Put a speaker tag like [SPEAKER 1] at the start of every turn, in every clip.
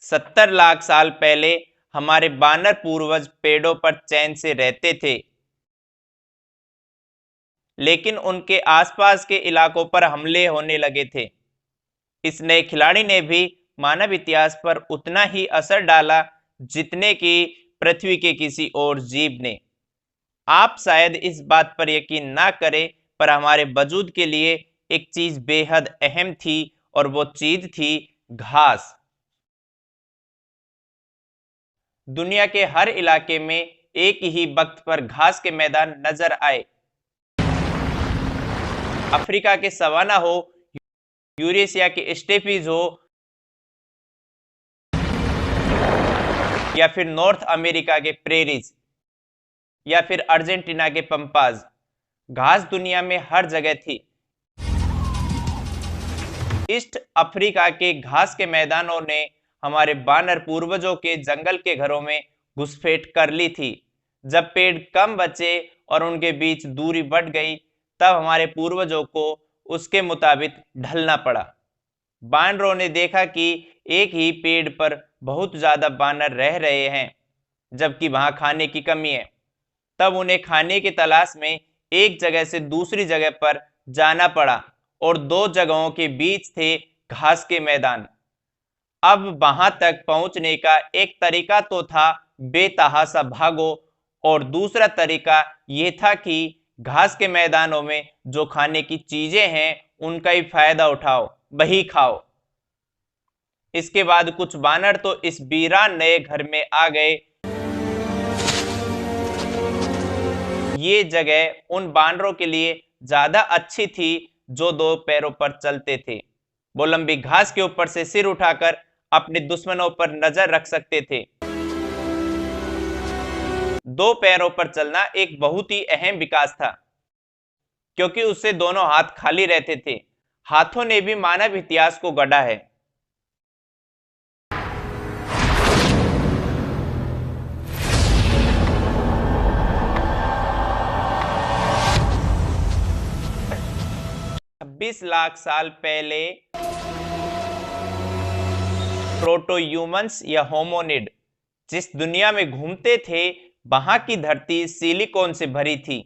[SPEAKER 1] 70 लाख साल पहले हमारे बानर पूर्वज पेड़ों पर चैन से रहते थे, लेकिन उनके आसपास के इलाकों पर हमले होने लगे थे। इस नए खिलाड़ी ने भी मानव इतिहास पर उतना ही असर डाला जितने कि पृथ्वी के किसी और जीव ने। आप शायद इस बात पर यकीन ना करें, पर हमारे वजूद के लिए एक चीज बेहद अहम थी, और वो चीज थी घास। दुनिया के हर इलाके में एक ही वक्त पर घास के मैदान नजर आए। अफ्रीका के सवाना हो, यूरेशिया के स्टेपीज हो, या फिर नॉर्थ अमेरिका के प्रेरीज, या फिर अर्जेंटीना के पंपाज, घास दुनिया में हर जगह थी। ईस्ट अफ्रीका के घास के मैदानों ने हमारे बानर पूर्वजों के जंगल के घरों में घुसपैठ कर ली थी। जब पेड़ कम बचे और उनके बीच दूरी बढ़ गई, तब हमारे पूर्वजों को उसके मुताबिक ढलना पड़ा। बानरों ने देखा कि एक ही पेड़ पर बहुत ज्यादा बानर रह रहे हैं, जबकि वहां खाने की कमी है। तब उन्हें खाने की तलाश में एक जगह से दूसरी जगह पर जाना पड़ा, और दो जगहों के बीच थे घास के मैदान। अब वहां तक पहुंचने का एक तरीका तो था बेतहाशा भागो, और दूसरा तरीका यह था कि घास के मैदानों में जो खाने की चीजें हैं उनका ही फायदा उठाओ, वही खाओ। इसके बाद कुछ बानर तो इस वीरान नए घर में आ गए। ये जगह उन बानरों के लिए ज्यादा अच्छी थी जो दो पैरों पर चलते थे। वो लंबी घास के ऊपर से सिर उठाकर अपने दुश्मनों पर नजर रख सकते थे। दो पैरों पर चलना एक बहुत ही अहम विकास था, क्योंकि उससे दोनों हाथ खाली रहते थे। हाथों ने भी मानव इतिहास को गढ़ा है। बीस लाख साल पहले प्रोटो ह्यूमंस या होमोनिड जिस दुनिया में घूमते थे, वहां की धरती सिलिकॉन से भरी थी।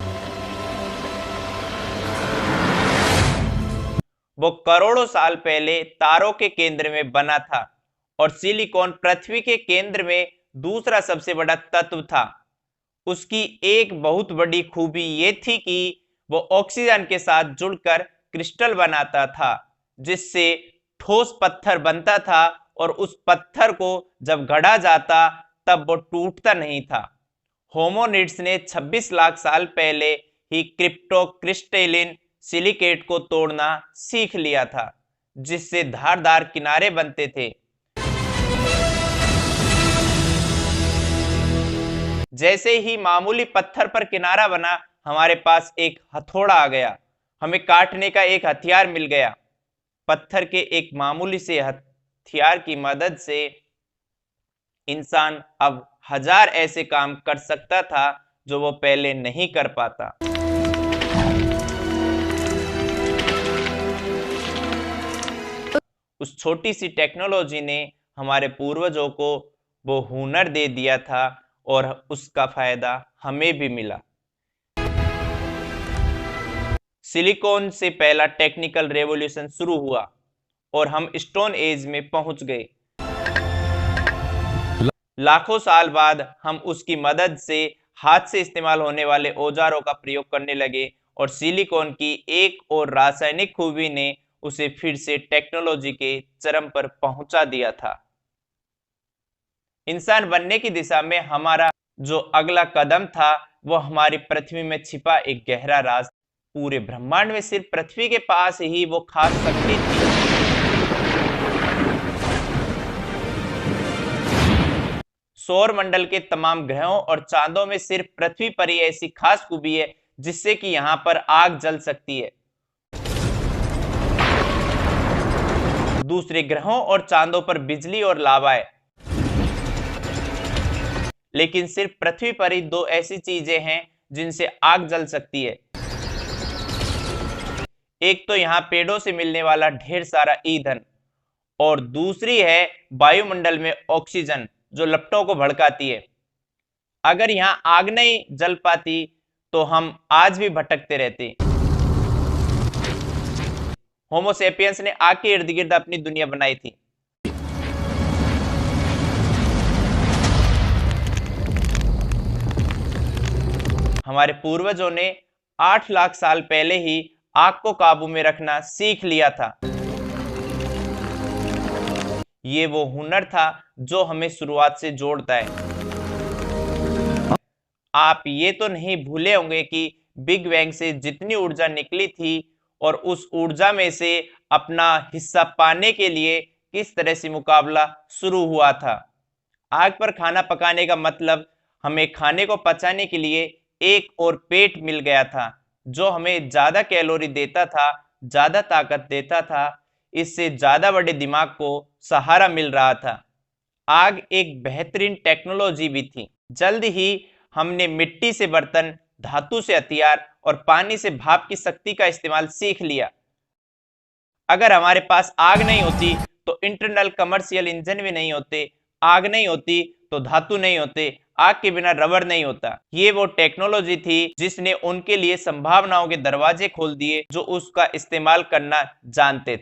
[SPEAKER 1] वो करोड़ों साल पहले तारों के केंद्र में बना था, और सिलिकॉन पृथ्वी के केंद्र में दूसरा सबसे बड़ा तत्व था। उसकी एक बहुत बड़ी खूबी ये थी कि वो ऑक्सीजन के साथ जुड़कर क्रिस्टल बनाता था, जिससे ठोस पत्थर बनता था, और उस पत्थर को जब गढ़ा जाता तब वो टूटता नहीं था। होमोनिड्स ने 26 लाख साल पहले ही क्रिप्टोक्रिस्टलिन सिलिकेट को तोड़ना सीख लिया था, जिससे धारदार किनारे बनते थे। जैसे ही मामूली पत्थर पर किनारा बना, हमारे पास एक हथौड़ा आ गया। हमें काटने का एक हथियार मिल गया। पत्थर के एक मामूली से हथियार की मदद से इंसान अब 1000 ऐसे काम कर सकता था जो वो पहले नहीं कर पाता। उस छोटी सी टेक्नोलॉजी ने हमारे पूर्वजों को वो हुनर दे दिया था, और उसका फायदा हमें भी मिला। सिलिकॉन से पहला टेक्निकल रेवोल्यूशन शुरू हुआ, और हम स्टोन एज में पहुंच गए। लाखों साल बाद हम उसकी मदद से हाथ से इस्तेमाल होने वाले औजारों का प्रयोग करने लगे, और सिलिकॉन की एक और रासायनिक खूबी ने उसे फिर से टेक्नोलॉजी के चरम पर पहुंचा दिया था। इंसान बनने की दिशा में हमारा जो अगला कदम था, वो हमारी पृथ्वी में छिपा एक गहरा राज। पूरे ब्रह्मांड में सिर्फ पृथ्वी के पास ही वो खास शक्ति थी। सौर मंडल के तमाम ग्रहों और चांदों में सिर्फ पृथ्वी पर ही ऐसी खास खूबी है जिससे कि यहां पर आग जल सकती है। दूसरे ग्रहों और चांदों पर बिजली और लावा है, लेकिन सिर्फ पृथ्वी पर ही दो ऐसी चीजें हैं जिनसे आग जल सकती है। एक तो यहां पेड़ों से मिलने वाला ढेर सारा ईंधन, और दूसरी है वायुमंडल में ऑक्सीजन, जो लपटों को भड़काती है। अगर यहाँ आग नहीं जल पाती तो हम आज भी भटकते रहते। होमोसेपियंस ने आग के इर्द गिर्द अपनी दुनिया बनाई थी। हमारे पूर्वजों ने 8 लाख साल पहले ही आग को काबू में रखना सीख लिया था। ये वो हुनर था जो हमें शुरुआत से जोड़ता है। आप ये तो नहीं भूले होंगे कि बिग बैंग से जितनी ऊर्जा निकली थी और उस ऊर्जा में से अपना हिस्सा पाने के लिए किस तरह से मुकाबला शुरू हुआ था। आग पर खाना पकाने का मतलब हमें खाने को पचाने के लिए एक और पेट मिल गया था, जो हमें ज्यादा कैलोरी देता था, ज्यादा ताकत देता था, इससे ज्यादा बड़े दिमाग को सहारा मिल रहा था। आग एक बेहतरीन टेक्नोलॉजी भी थी। जल्द ही हमने मिट्टी से बर्तन, धातु से हथियार और पानी से भाप की शक्ति का इस्तेमाल सीख लिया। अगर हमारे पास आग नहीं होती तो इंटरनल कमर्शियल इंजन भी नहीं होते, आग नहीं होती तो धातु नहीं होते, आग के बिना रबर नहीं होता। ये वो टेक्नोलॉजी थी जिसने उनके लिए संभावनाओं के दरवाजे खोल दिए, जो उसका इस्तेमाल करना जानते थे।